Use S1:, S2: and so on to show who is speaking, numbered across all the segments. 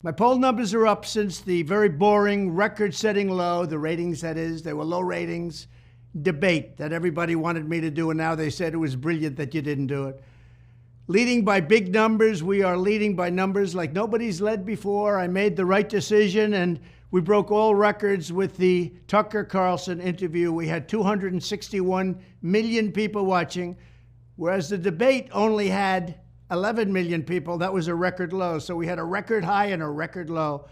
S1: My poll numbers are up since the very boring, record-setting low, the ratings that is, they were low ratings, debate that everybody wanted me to do, and now they said it was brilliant that you didn't do it. Leading by big numbers, we are leading by numbers like nobody's led before. I made the right decision, and we broke all records with the Tucker Carlson interview. We had 261 million people watching, whereas the debate only had 11 million people. That was a record low. So we had a record high and a record low.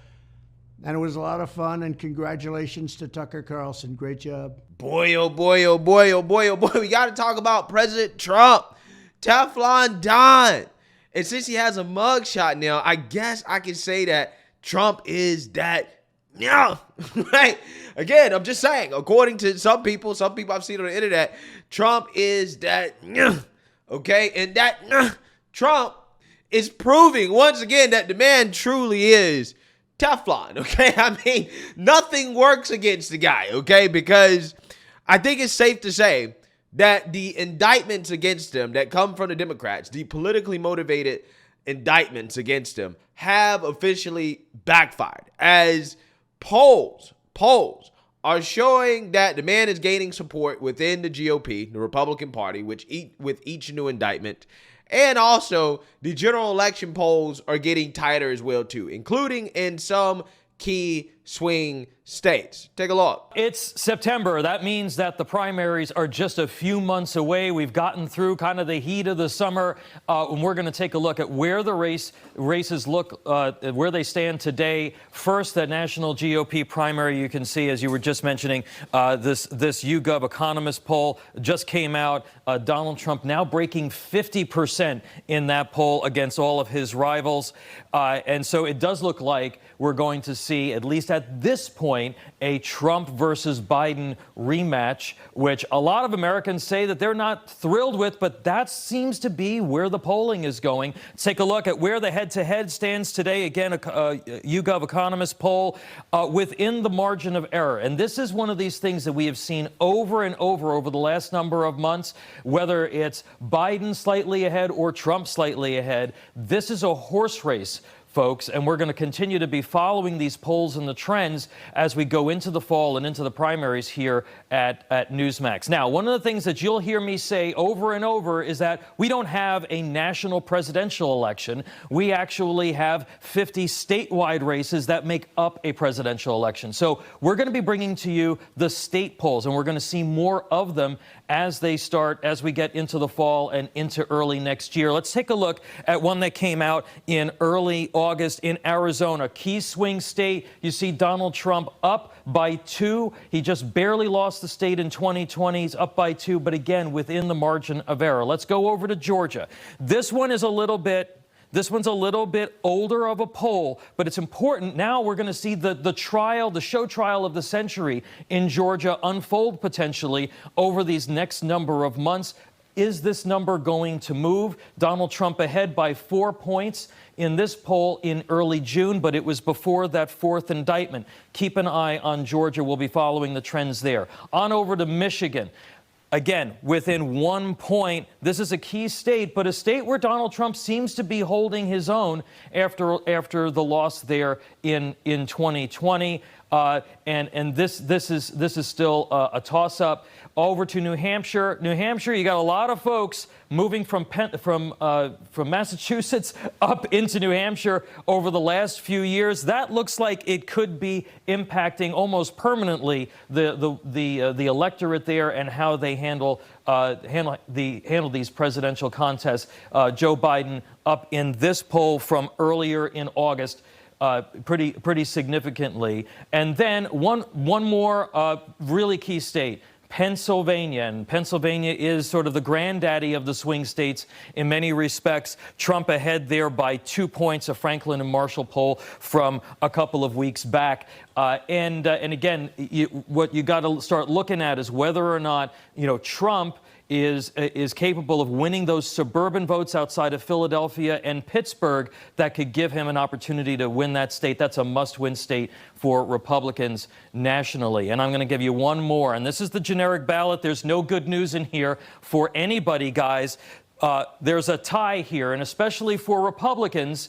S1: And it was a lot of fun, and congratulations to Tucker Carlson. Great job.
S2: Boy, oh boy, oh boy, oh boy, oh boy. We got to talk about President Trump. Teflon Don. And since he has a mugshot now, I guess I can say that Trump is that, yeah, right? Again, I'm just saying, according to some people I've seen on the internet, Trump is that, yeah, okay? And that, yeah, Trump is proving once again that the man truly is Teflon, okay? I mean, nothing works against the guy, okay? Because I think it's safe to say that the indictments against him that come from the Democrats, the politically motivated indictments against him, have officially backfired, as polls are showing that the man is gaining support within the GOP, the Republican Party, with each new indictment. And also, the general election polls are getting tighter as well, too, including in some key swing states. Take a look.
S3: It's September. That means that the primaries are just a few months away. We've gotten through kind of the heat of the summer, and we're going to take a look at where the races look, where they stand today. First, that national GOP primary, you can see, as you were just mentioning, this YouGov Economist poll just came out. Donald Trump now breaking 50% in that poll against all of his rivals. And so it does look like we're going to see, at least at this point, a Trump versus Biden rematch, which a lot of Americans say that they're not thrilled with, but that seems to be where the polling is going. Let's take a look at where the head-to-head stands today. Again, a YouGov Economist poll within the margin of error. And this is one of these things that we have seen over and over the last number of months, whether it's Biden slightly ahead or Trump slightly ahead. This is a horse race, folks, and we're going to continue to be following these polls and the trends as we go into the fall and into the primaries here at Newsmax. Now, one of the things that you'll hear me say over and over is that we don't have a national presidential election. We actually have 50 statewide races that make up a presidential election. So we're going to be bringing to you the state polls, and we're going to see more of them as we get into the fall and into early next year. Let's take a look at one that came out in early August in Arizona, key swing state. You see Donald Trump up by 2. He just barely lost the state in 2020. He's up by 2, but again, within the margin of error. Let's go over to Georgia. This one's a little bit older of a poll, but it's important. Now we're going to see the show trial of the century in Georgia unfold potentially over these next number of months. Is this number going to move? Donald Trump ahead by 4 points in this poll in early June, but it was before that fourth indictment. Keep an eye on Georgia. We'll be following the trends there. On over to Michigan. Again, within 1 point, this is a key state, but a state where Donald Trump seems to be holding his own after the loss there in 2020. And this is still a toss-up. Over to New Hampshire. New Hampshire, you got a lot of folks moving from Massachusetts up into New Hampshire over the last few years. That looks like it could be impacting almost permanently the electorate there and how they handle these presidential contests. Joe Biden up in this poll from earlier in August. Pretty significantly. And then one more really key state, Pennsylvania. And Pennsylvania is sort of the granddaddy of the swing states in many respects. Trump ahead there by 2 points, a Franklin and Marshall poll from a couple of weeks back. And again, what you got to start looking at is whether or not, Trump is capable of winning those suburban votes outside of Philadelphia and Pittsburgh that could give him an opportunity to win that state. That's a must-win state for Republicans nationally. And I'm going to give you one more, and this is the generic ballot. There's no good news in here for anybody, guys. there's a tie here, and especially for Republicans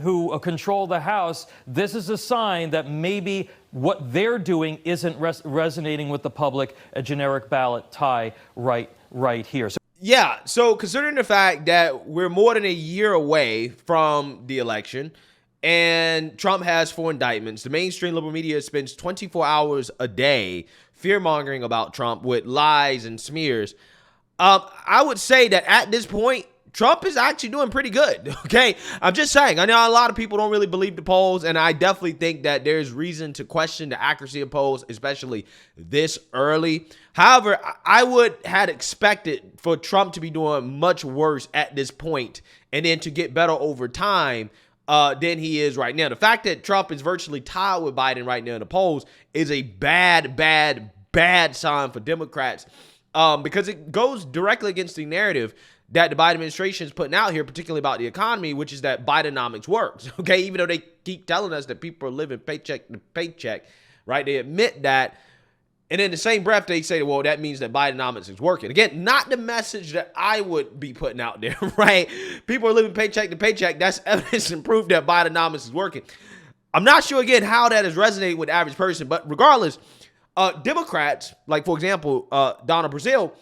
S3: who control the House, this is a sign that maybe what they're doing isn't resonating with the public, a generic ballot tie right here.
S2: Yeah, so considering the fact that we're more than a year away from the election and Trump has 4 indictments, the mainstream liberal media spends 24 hours a day fear-mongering about Trump with lies and smears. I would say that at this point, Trump is actually doing pretty good, okay? I'm just saying. I know a lot of people don't really believe the polls, and I definitely think that there's reason to question the accuracy of polls, especially this early. However, I would have expected for Trump to be doing much worse at this point and then to get better over time than he is right now. The fact that Trump is virtually tied with Biden right now in the polls is a bad sign for Democrats because it goes directly against the narrative that the Biden administration is putting out here, particularly about the economy, which is that Bidenomics works, okay? Even though they keep telling us that people are living paycheck to paycheck, right? They admit that. And in the same breath, they say, well, that means that Bidenomics is working. Again, not the message that I would be putting out there, right? People are living paycheck to paycheck. That's evidence and proof that Bidenomics is working. I'm not sure, again, how that is resonating with the average person, but regardless, Democrats, like, for example, Donna Brazile,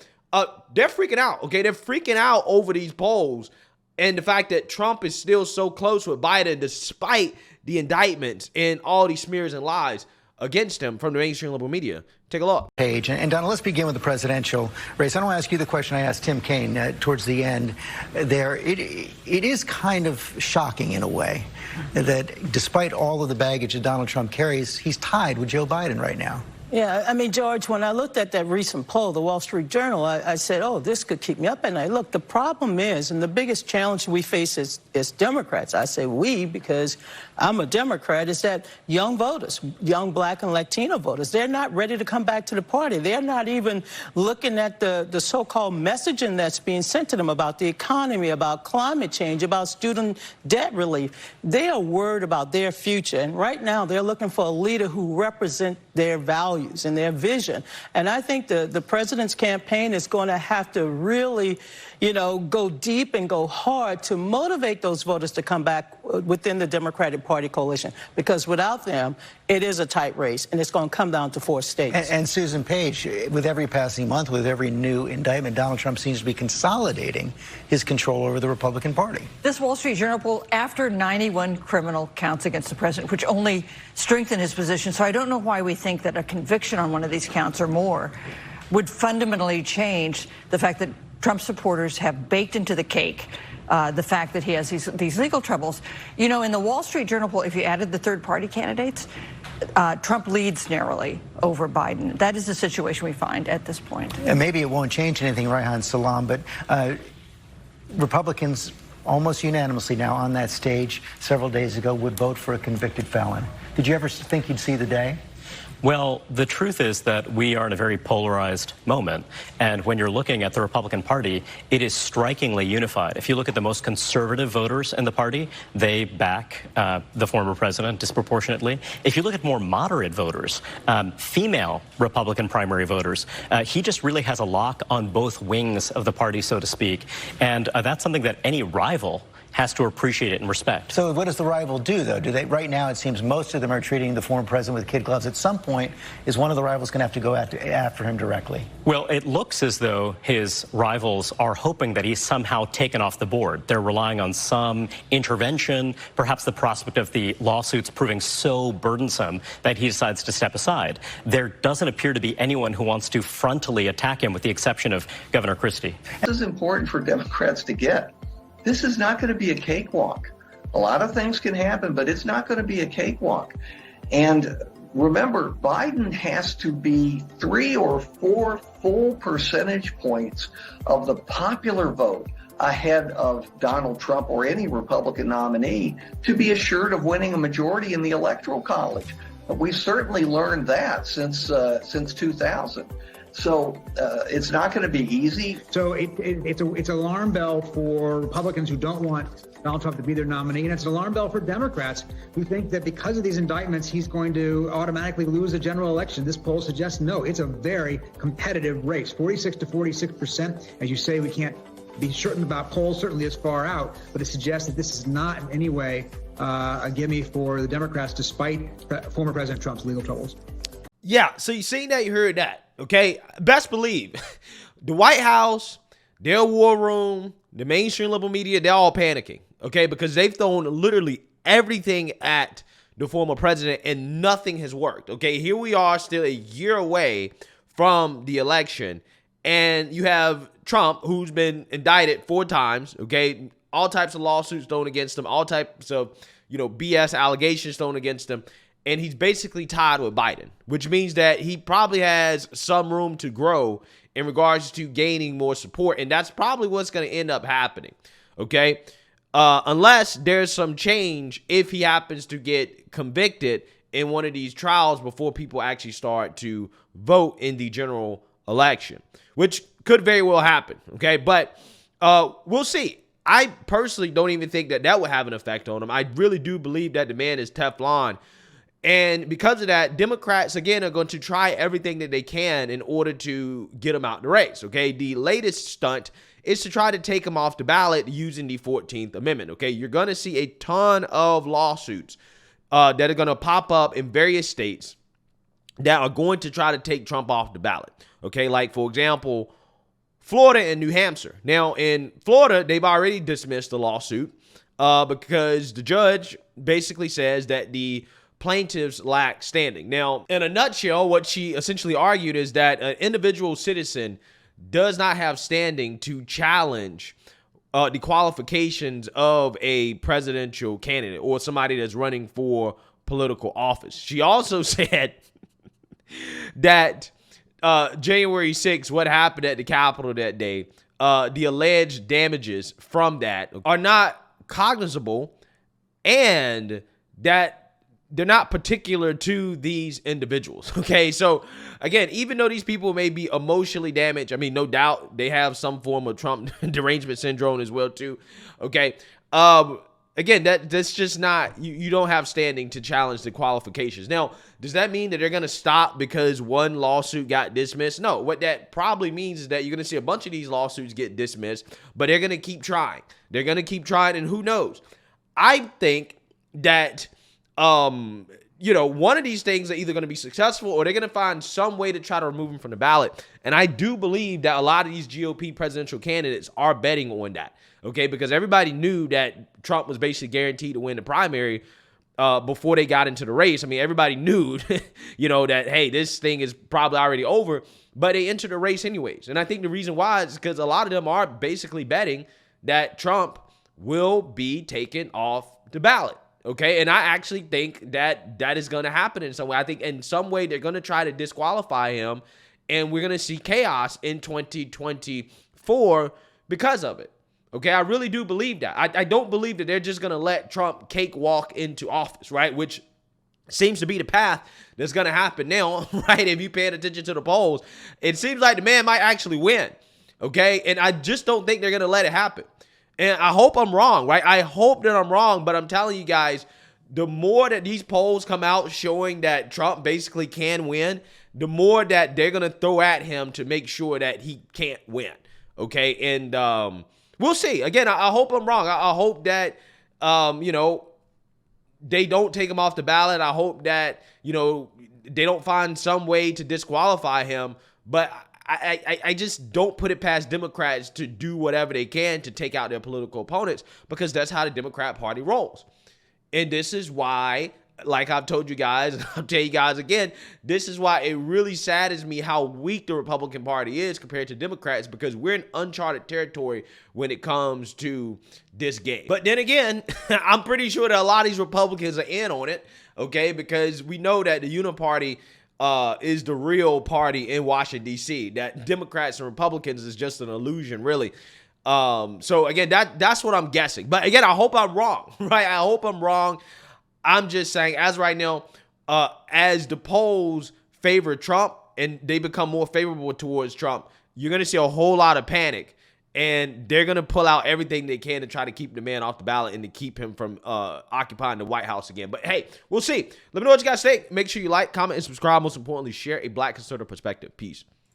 S2: they're freaking out, okay? They're freaking out over these polls and the fact that Trump is still so close with Biden despite the indictments and all these smears and lies against him from the mainstream liberal media. Take a look.
S4: Page. And Donna, let's begin with the presidential race. I don't want to ask you the question I asked Tim Kaine towards the end there. It is kind of shocking in a way that despite all of the baggage that Donald Trump carries, he's tied with Joe Biden right now.
S5: Yeah, I mean, George, when I looked at that recent poll, the Wall Street Journal, I said, oh, this could keep me up at night. Look, the problem is, and the biggest challenge we face as Democrats, I say we because I'm a Democrat, is that young voters, young Black and Latino voters, they're not ready to come back to the party. They're not even looking at the so-called messaging that's being sent to them about the economy, about climate change, about student debt relief. They are worried about their future, and right now they're looking for a leader who represents their values and their vision. And I think the president's campaign is going to have to really, you know, go deep and go hard to motivate those voters to come back within the Democratic Party coalition, because without them, it is a tight race, and it's going to come down to 4 states.
S4: And Susan Page, with every passing month, with every new indictment, Donald Trump seems to be consolidating his control over the Republican Party.
S6: This Wall Street Journal poll, after 91 criminal counts against the president, which only strengthened his position, so I don't know why we think that a conviction on one of these counts or more would fundamentally change the fact that Trump supporters have baked into the cake the fact that he has these legal troubles. You know, in the Wall Street Journal poll, if you added the third-party candidates, Trump leads narrowly over Biden. That is the situation we find at this point.
S4: And maybe it won't change anything, Reihan Salam, but Republicans almost unanimously now on that stage several days ago would vote for a convicted felon. Did you ever think you'd see the day?
S7: Well, the truth is that we are in a very polarized moment. And when you're looking at the Republican Party, it is strikingly unified. If you look at the most conservative voters in the party, they back the former president disproportionately. If you look at more moderate voters, female Republican primary voters, he just really has a lock on both wings of the party, so to speak. And that's something that any rival has to appreciate it and respect.
S4: So what does the rival do, though? Do they? Right now, it seems most of them are treating the former president with kid gloves. At some point, is one of the rivals going to have to go after him directly?
S7: Well, it looks as though his rivals are hoping that he's somehow taken off the board. They're relying on some intervention, perhaps the prospect of the lawsuits proving so burdensome that he decides to step aside. There doesn't appear to be anyone who wants to frontally attack him, with the exception of Governor Christie.
S8: This is important for Democrats to get. This is not going to be a cakewalk. A lot of things can happen, but it's not going to be a cakewalk. And remember, Biden has to be 3 or 4 full percentage points of the popular vote ahead of Donald Trump or any Republican nominee to be assured of winning a majority in the Electoral College. We've certainly learned that since 2000. So it's not going to be easy.
S9: So it's an alarm bell for Republicans who don't want Donald Trump to be their nominee, and it's an alarm bell for Democrats who think that because of these indictments, he's going to automatically lose the general election. This poll suggests no. It's a very competitive race, 46 to 46%. As you say, we can't be certain about polls certainly as far out, but to suggest that this is not in any way a gimme for the Democrats, despite former President Trump's legal troubles.
S2: Yeah, so you seen that, you heard that, okay? Best believe, the White House, their war room, the mainstream liberal media, they're all panicking, okay? Because they've thrown literally everything at the former president and nothing has worked, okay? Here we are still a year away from the election, and you have Trump, who's been indicted 4 times, okay? All types of lawsuits thrown against him, all types of, BS allegations thrown against him. And he's basically tied with Biden, which means that he probably has some room to grow in regards to gaining more support. And that's probably what's going to end up happening, okay? Unless there's some change if he happens to get convicted in one of these trials before people actually start to vote in the general election, which could very well happen, okay? But we'll see. I personally don't even think that would have an effect on him. I really do believe that the man is Teflon. And because of that, Democrats, again, are going to try everything that they can in order to get him out the race, okay? The latest stunt is to try to take him off the ballot using the 14th Amendment, okay? You're going to see a ton of lawsuits that are going to pop up in various states that are going to try to take Trump off the ballot, okay? Like, for example, Florida and New Hampshire. Now, in Florida, they've already dismissed the lawsuit because the judge basically says that the plaintiffs lack standing. Now, in a nutshell, what she essentially argued is that an individual citizen does not have standing to challenge the qualifications of a presidential candidate or somebody that's running for political office. She also said that January 6th, what happened at the Capitol that day, the alleged damages from that are not cognizable and that they're not particular to these individuals, okay? So, again, even though these people may be emotionally damaged, I mean, no doubt they have some form of Trump derangement syndrome as well, too, okay? Again, that's just not, you don't have standing to challenge the qualifications. Now, does that mean that they're going to stop because one lawsuit got dismissed? No, what that probably means is that you're going to see a bunch of these lawsuits get dismissed, but they're going to keep trying. They're going to keep trying, and who knows? I think that one of these things are either going to be successful or they're going to find some way to try to remove him from the ballot. And I do believe that a lot of these GOP presidential candidates are betting on that, okay? Because everybody knew that Trump was basically guaranteed to win the primary before they got into the race. I mean, everybody knew, that, hey, this thing is probably already over, but they entered the race anyways. And I think the reason why is because a lot of them are basically betting that Trump will be taken off the ballot. Okay, and I actually think that is going to happen in some way. I think in some way they're going to try to disqualify him, and we're going to see chaos in 2024 because of it. Okay, I really do believe that. I don't believe that they're just going to let Trump cakewalk into office, right? Which seems to be the path that's going to happen now, right? If you pay attention to the polls, it seems like the man might actually win, okay? And I just don't think they're going to let it happen. And I hope I'm wrong, right? I hope that I'm wrong, but I'm telling you guys, the more that these polls come out showing that Trump basically can win, the more that they're going to throw at him to make sure that he can't win, okay? And we'll see. Again, I hope I'm wrong. I hope that, they don't take him off the ballot. I hope that, they don't find some way to disqualify him, but I just don't put it past Democrats to do whatever they can to take out their political opponents because that's how the Democrat Party rolls. And this is why, like I've told you guys, and I'll tell you guys again, this is why it really saddens me how weak the Republican Party is compared to Democrats because we're in uncharted territory when it comes to this game. But then again, I'm pretty sure that a lot of these Republicans are in on it, okay, because we know that the Uniparty is the real party in Washington, D.C. That Democrats and Republicans is just an illusion, really. So, again, that's what I'm guessing. But, again, I hope I'm wrong, right? I hope I'm wrong. I'm just saying, as right now, as the polls favor Trump and they become more favorable towards Trump, you're going to see a whole lot of panic. And they're going to pull out everything they can to try to keep the man off the ballot and to keep him from occupying the White House again. But, hey, we'll see. Let me know what you guys think. Make sure you like, comment, and subscribe. Most importantly, share a Black conservative perspective. Peace.